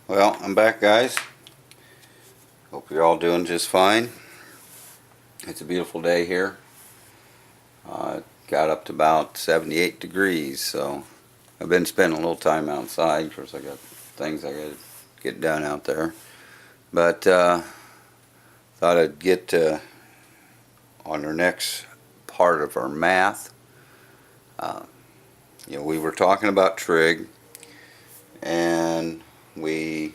Well, I'm back, guys. Hope you're all doing just fine. It's a beautiful day here. Got up to about 78 degrees, so I've been spending a little time outside. Of course, I got things I got to get done out there. But thought I'd get on our next part of our math. We were talking about trig, and we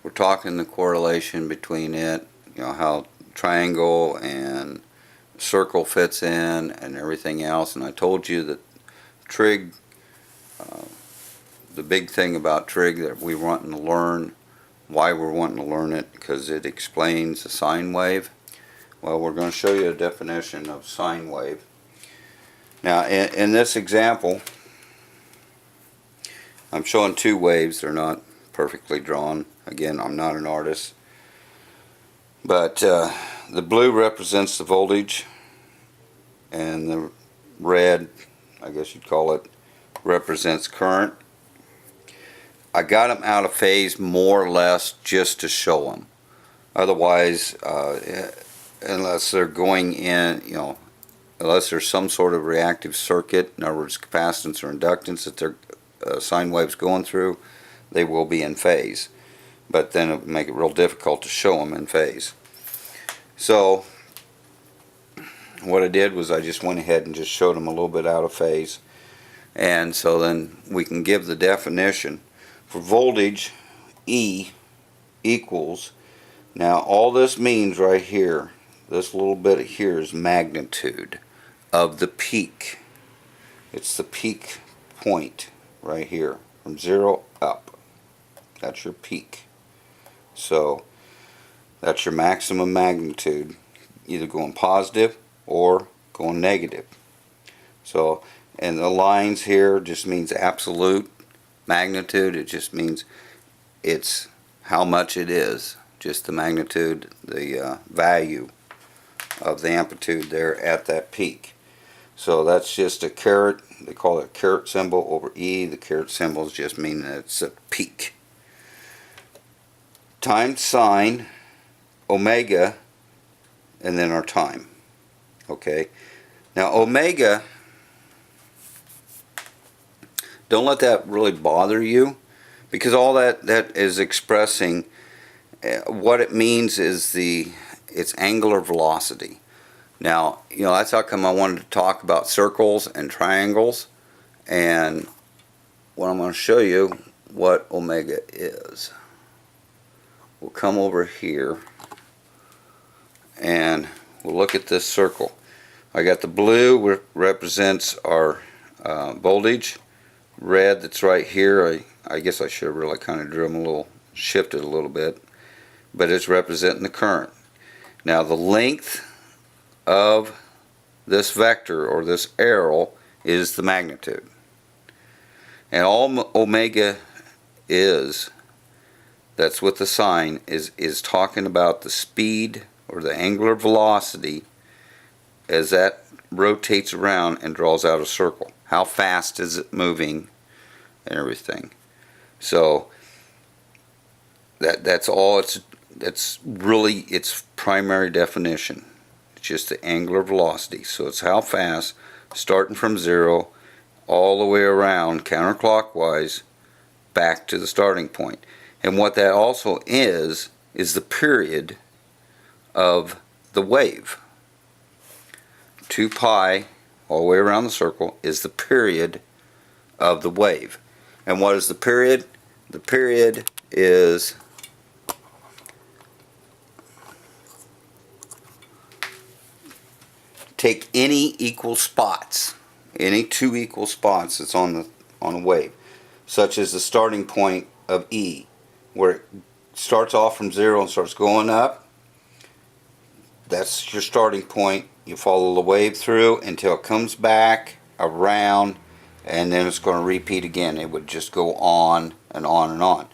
were talking the correlation between it, how triangle and circle fits in and everything else. And I told you that trig, the big thing about trig that we want to learn, why we're wanting to learn it, because it explains the sine wave. Well, we're going to show you a definition of sine wave. Now, in this example, I'm showing two waves. They're not perfectly drawn. Again, I'm not an artist. But the blue represents the voltage, and the red, I guess you'd call it, represents current. I got them out of phase more or less just to show them. Otherwise, unless they're going in, unless there's some sort of reactive circuit, in other words, capacitance or inductance that their sine wave's going through, they will be in phase. But then it would make it real difficult to show them in phase. So what I did was I just went ahead and just showed them a little bit out of phase. And so then we can give the definition. For voltage, E equals, now all this means right here, this little bit here is magnitude of the peak. It's the peak point right here, from 0 up. That's your peak. So that's your maximum magnitude, either going positive or going negative. So, and the lines here just means absolute magnitude. It just means it's how much it is, just the magnitude, the value of the amplitude there at that peak. So that's just a caret. They call it a caret symbol over E. The caret symbols just mean that it's a peak. Times sine omega, and then our time. Okay. Now omega, don't let that really bother you, because all that is expressing what it means is its angular velocity. Now, that's how come I wanted to talk about circles and triangles, and what I'm going to show you what omega is. We'll come over here and we'll look at this circle. I got the blue represents our voltage. Red that's right here, I guess I should have really kind of drew them a little, shifted a little bit, but it's representing the current. Now the length of this vector or this arrow is the magnitude. And all omega is, that's what the sign is talking about, the speed or the angular velocity as that rotates around and draws out a circle. How fast is it moving and everything. So that's all that's really its primary definition. It's just the angular velocity. So it's how fast, starting from 0 all the way around counterclockwise back to the starting point. And what that also is the period of the wave. 2 pi all the way around the circle is the period of the wave. And what is the period? The period is take any equal spots, any 2 equal spots that's on a wave, such as the starting point of E, where it starts off from 0 and starts going up. That's your starting point. You follow the wave through until it comes back around, and then it's going to repeat again. It would just go on and on and on.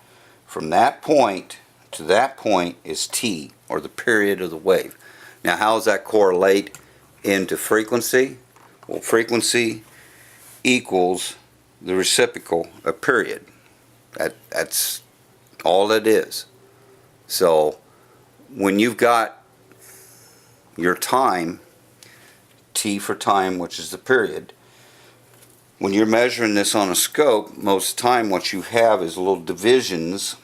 From that point to that point is T, or the period of the wave. Now, how does that correlate into frequency? Well, frequency equals the reciprocal of period. That's all it is. So when you've got your time, T for time, which is the period, when you're measuring this on a scope, most of the time what you have is little divisions,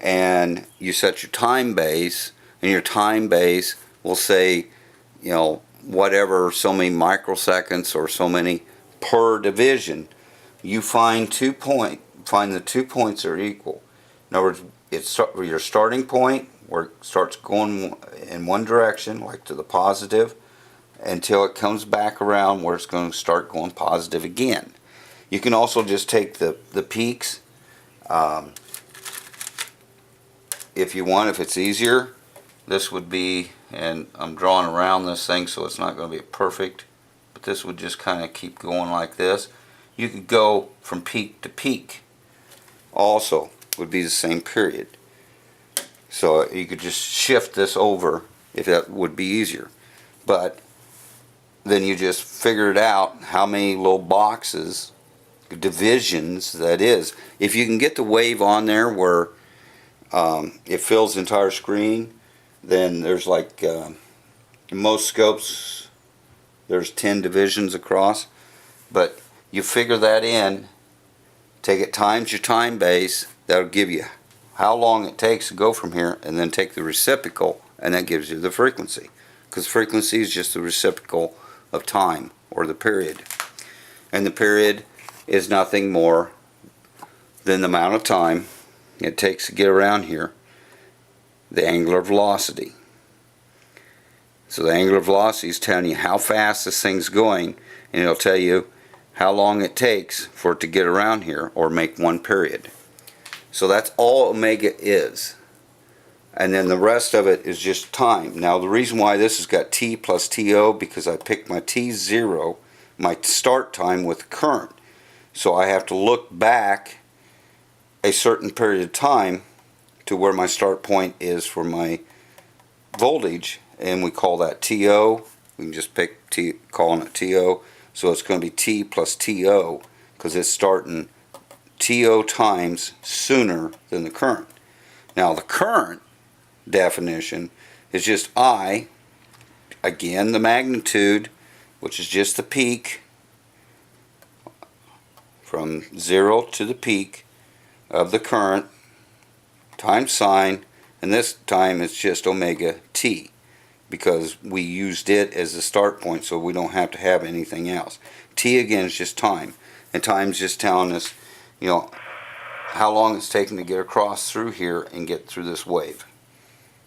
and you set your time base, and your time base will say, you know, whatever, so many microseconds or so many per division. You find find the 2 points are equal. In other words, it's your starting point where it starts going in one direction, like to the positive, until it comes back around where it's going to start going positive again. You can also just take the peaks if you want, if it's easier. This would be, and I'm drawing around this thing so it's not going to be perfect, but this would just kind of keep going like this. You could go from peak to peak also, would be the same period. So you could just shift this over if that would be easier. But then you just figured out how many little boxes, divisions that is. If you can get the wave on there where it fills the entire screen, then there's like in most scopes there's 10 divisions across. But you figure that in, take it times your time base, that'll give you how long it takes to go from here, and then take the reciprocal, and that gives you the frequency. Because frequency is just the reciprocal of time, or the period. And the period is nothing more than the amount of time it takes to get around here, the angular velocity. So the angular velocity is telling you how fast this thing's going, and it'll tell you how long it takes for it to get around here or make one period. So that's all omega is. And then the rest of it is just time. Now the reason why this has got T plus TO, because I picked my T0, my start time, with current. So I have to look back a certain period of time to where my start point is for my voltage, and we call that TO. We can just pick T, calling it TO. So it's going to be T plus TO, because it's starting TO times sooner than the current. Now the current definition is just I, again the magnitude, which is just the peak, from 0 to the peak of the current, times sine, and this time it's just omega t, because we used it as the start point, so we don't have to have anything else. T again is just time, and time's just telling us, you know, how long it's taking to get across through here and get through this wave.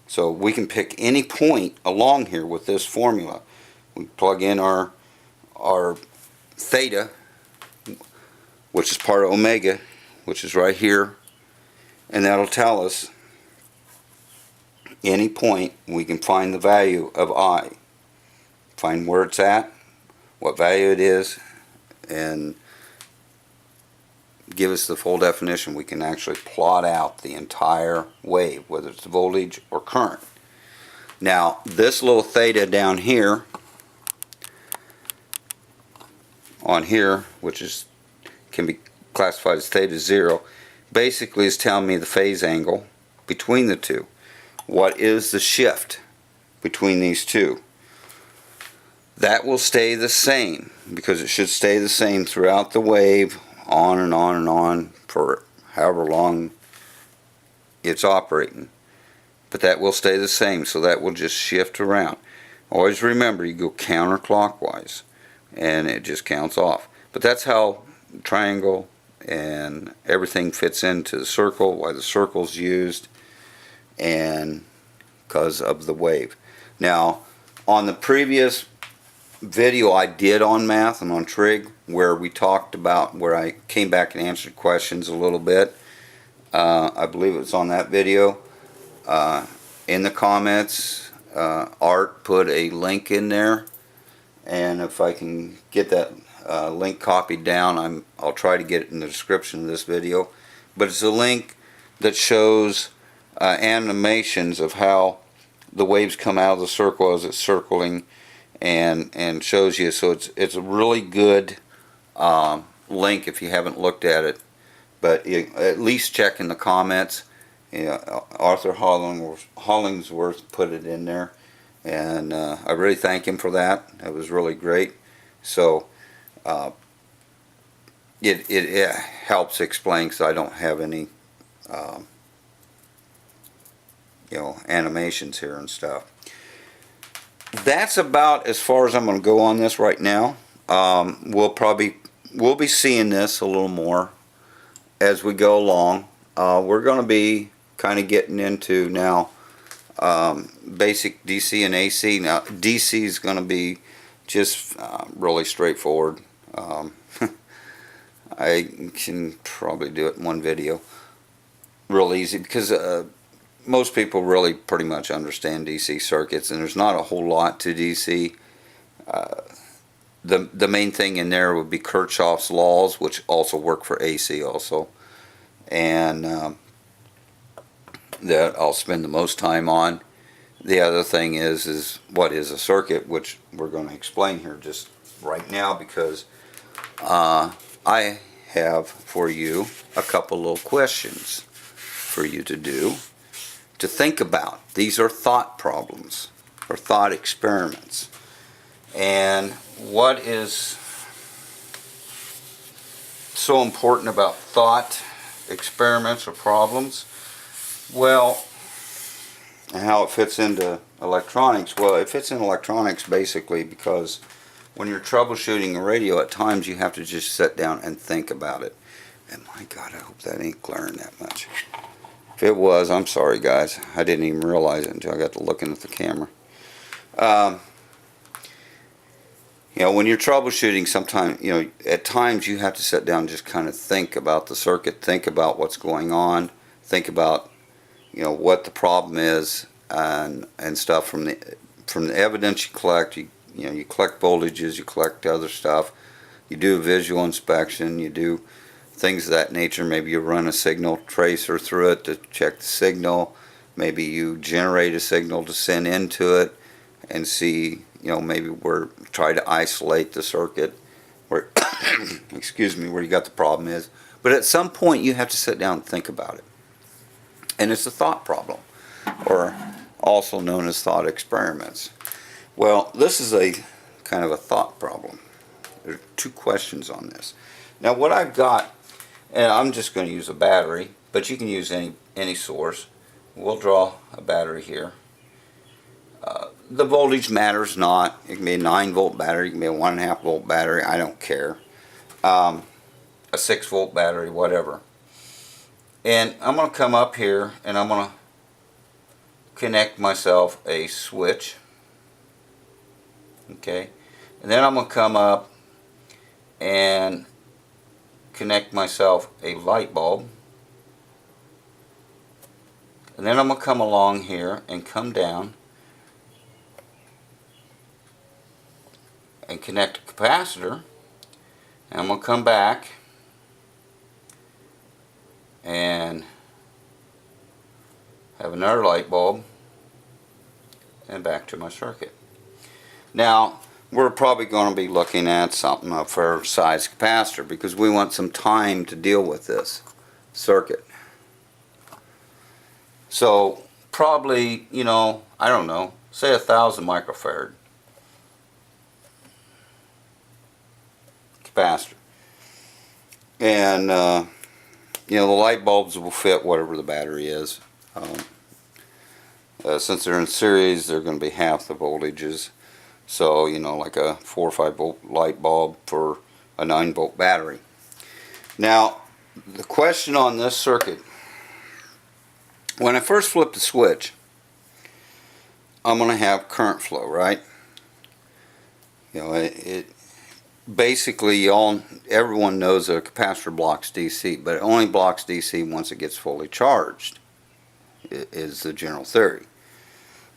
So we can pick any point along here with this formula. We plug in our theta, which is part of omega, which is right here, and that'll tell us any point. We can find the value of I, find where it's at, what value it is, and give us the full definition. We can actually plot out the entire wave, whether it's voltage or current. Now this little theta down here, on here, which is can be classified as theta 0, basically is telling me the phase angle between the two. What is the shift between these two? That will stay the same, because it should stay the same throughout the wave, on and on and on for however long it's operating. But that will stay the same, so that will just shift around. Always remember, you go counterclockwise and it just counts off. But that's how triangle and everything fits into the circle, why the circle's used, and because of the wave. Now on the previous video I did on math and on trig, where we talked about, where I came back and answered questions a little bit, I believe it was on that video, in the comments, Art put a link in there, and if I can get that link copied down, I'll try to get it in the description of this video. But it's a link that shows animations of how the waves come out of the circle as it's circling, and shows you. So it's a really good link if you haven't looked at it. but at least check in the comments. Arthur Hollingsworth put it in there, and I really thank him for that. It was really great. So it helps explain, because I don't have any animations here and stuff. That's about as far as I'm going to go on this right now. We'll be seeing this a little more as we go along. We're going to be kind of getting into now basic DC and AC. Now DC is going to be just really straightforward. I can probably do it in one video real easy, because most people really pretty much understand DC circuits, and there's not a whole lot to DC. The main thing in there would be Kirchhoff's laws, which also work for AC also, and that I'll spend the most time on. The other thing is what is a circuit, which we're going to explain here just right now, because I have for you a couple little questions for you to do, to think about. These are thought problems or thought experiments. And what is so important about thought experiments or problems? Well, and how it fits into electronics. Well, it fits in electronics basically because when you're troubleshooting a radio, at times you have to just sit down and think about it. And my God, I hope that ain't glaring that much. If it was, I'm sorry guys. I didn't even realize it until I got to looking at the camera. When you're troubleshooting, sometimes, at times you have to sit down and just kind of think about the circuit, think about what's going on, think about, what the problem is, and stuff from the evidence you collect. You collect voltages, you collect other stuff, you do a visual inspection, you do things of that nature. Maybe you run a signal tracer through it to check the signal. Maybe you generate a signal to send into it and see, maybe try to isolate the circuit where, excuse me, where you got the problem is. But at some point you have to sit down and think about it. And it's a thought problem, or also known as thought experiments. Well, this is a kind of a thought problem. There are two questions on this. Now what I've got, and I'm just going to use a battery, but you can use any source. We'll draw a battery here. The voltage matters not. It can be a 9-volt battery, it can be a 1.5 volt battery, I don't care. A 6-volt battery, whatever. And I'm going to come up here and I'm going to connect myself a switch. Okay. And then I'm going to come up and connect myself a light bulb. And then I'm going to come along here and come down and connect a capacitor, and I'm going to come back and have another light bulb and back to my circuit. Now we're probably going to be looking at something of a fair size capacitor, because we want some time to deal with this circuit. So probably, I don't know, say 1,000 microfarad capacitor. And the light bulbs will fit whatever the battery is. Since they're in series, they're going to be half the voltages. So, like a 4 or 5 volt light bulb for a 9 volt battery. Now, the question on this circuit, when I first flip the switch, I'm going to have current flow, right? It basically, everyone knows that a capacitor blocks DC, but it only blocks DC once it gets fully charged, is the general theory.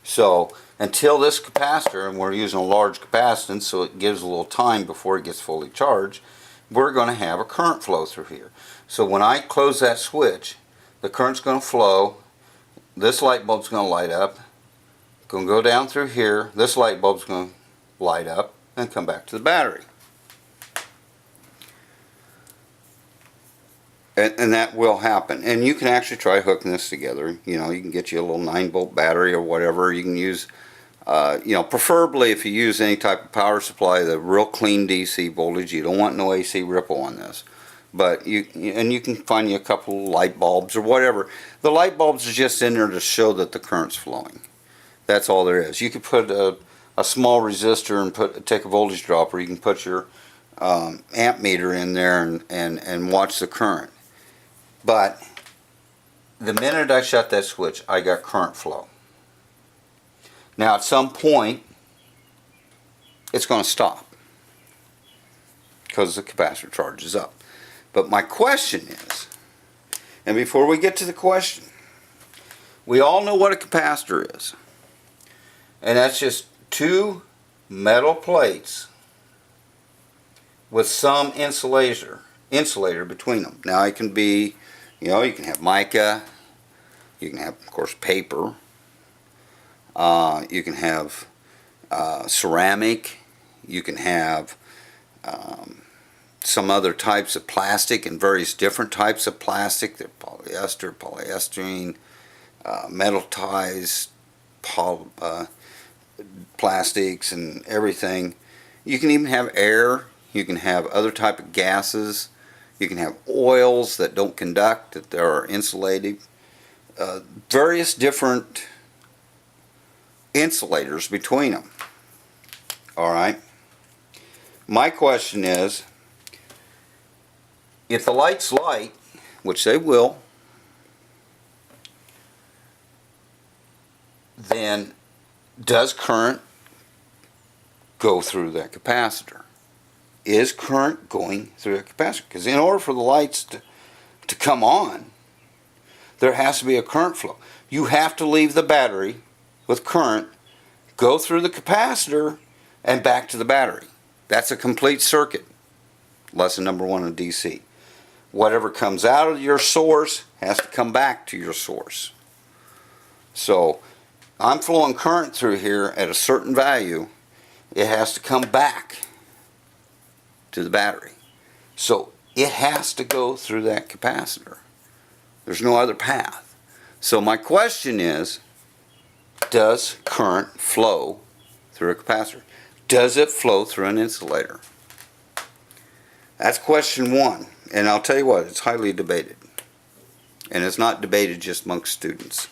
So until this capacitor, and we're using a large capacitance, so it gives a little time before it gets fully charged, we're going to have a current flow through here. So when I close that switch, the current's going to flow, this light bulb's going to light up, going to go down through here, this light bulb's going to light up and come back to the battery. And that will happen. And you can actually try hooking this together. You know, you can get you a little 9-volt battery or whatever. You can use, you know, preferably if you use any type of power supply, the real clean DC voltage. You don't want no AC ripple on this. But you can find you a couple light bulbs or whatever. The light bulbs are just in there to show that the current's flowing. That's all there is. You could put a small resistor and take a voltage dropper. You can put your amp meter in there and watch the current. But the minute I shut that switch, I got current flow. Now at some point, it's going to stop because the capacitor charges up. But my question is, and before we get to the question, we all know what a capacitor is. And that's just two metal plates with some insulator between them. Now it can be, you know, you can have mica, you can have, of course, paper, you can have ceramic, you can have some other types of plastic and various different types of plastic. They're polyester, polystyrene, metal ties, plastics and everything. You can even have air. You can have other type of gases. You can have oils that don't conduct, that they are insulated. Various different insulators between them. Alright. My question is, if the lights light, which they will, then does current go through that capacitor? Is current going through a capacitor? Because in order for the lights to come on, there has to be a current flow. You have to leave the battery with current, go through the capacitor, and back to the battery. That's a complete circuit. Lesson number 1 in DC. Whatever comes out of your source has to come back to your source. So I'm flowing current through here at a certain value. It has to come back to the battery. So it has to go through that capacitor. There's no other path. So my question is, does current flow through a capacitor? Does it flow through an insulator? That's question 1. And I'll tell you what, it's highly debated. And it's not debated just amongst students.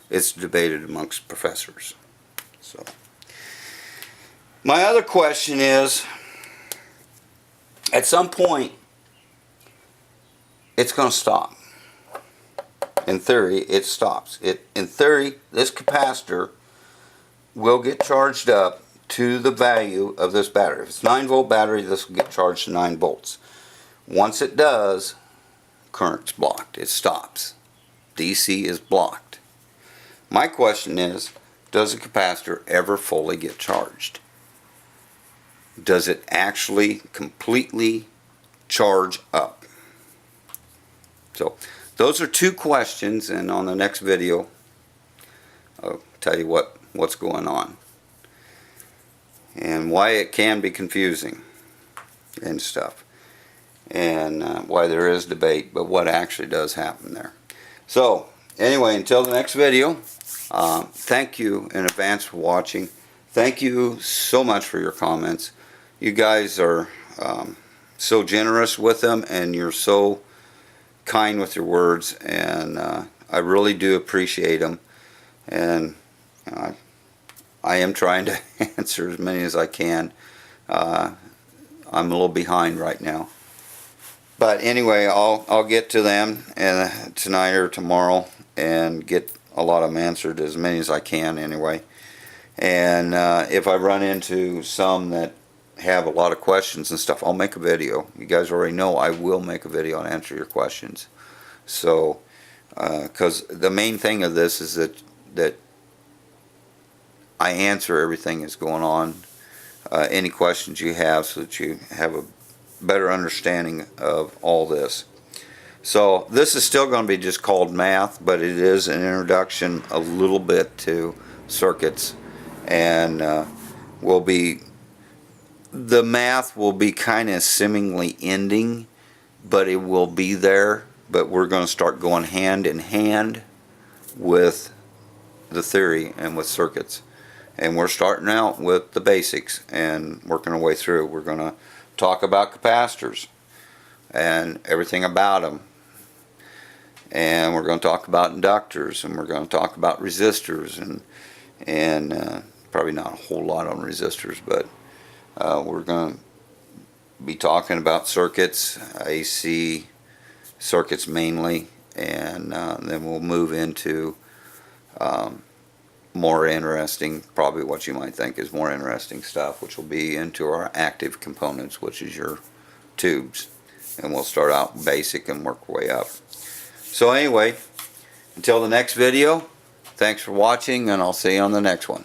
It's debated amongst professors. So, my other question is, at some point, it's going to stop. In theory, it stops. In theory, this capacitor will get charged up to the value of this battery. If it's a 9-volt battery, this will get charged to 9 volts. Once it does, current's blocked. It stops. DC is blocked. My question is, does a capacitor ever fully get charged? Does it actually completely charge up? So, those are 2 questions, and on the next video, I'll tell you what's going on and why it can be confusing and stuff, and why there is debate, but what actually does happen there. So, anyway, until the next video, thank you in advance for watching. Thank you so much for your comments. You guys are so generous with them, and you're so kind with your words, and I really do appreciate them. And you know, I am trying to answer as many as I can. I'm a little behind right now, but anyway, I'll get to them tonight or tomorrow and get a lot of them answered, as many as I can anyway. And if I run into some that have a lot of questions and stuff, I'll make a video. You guys already know I will make a video and answer your questions. So, because the main thing of this is that I answer everything that's going on, any questions you have, so that you have a better understanding of all this. So this is still going to be just called math, but it is an introduction a little bit to circuits, and the math will be kind of seemingly ending, but it will be there but we're going to start going hand in hand with the theory and with circuits. And we're starting out with the basics and working our way through. We're going to talk about capacitors and everything about them. And we're going to talk about inductors, and we're going to talk about resistors, and probably not a whole lot on resistors, but we're going to be talking about circuits, AC circuits mainly, and then we'll move into more interesting, probably what you might think is more interesting stuff, which will be into our active components, which is your tubes. And we'll start out basic and work our way up. So anyway, until the next video, thanks for watching, and I'll see you on the next one.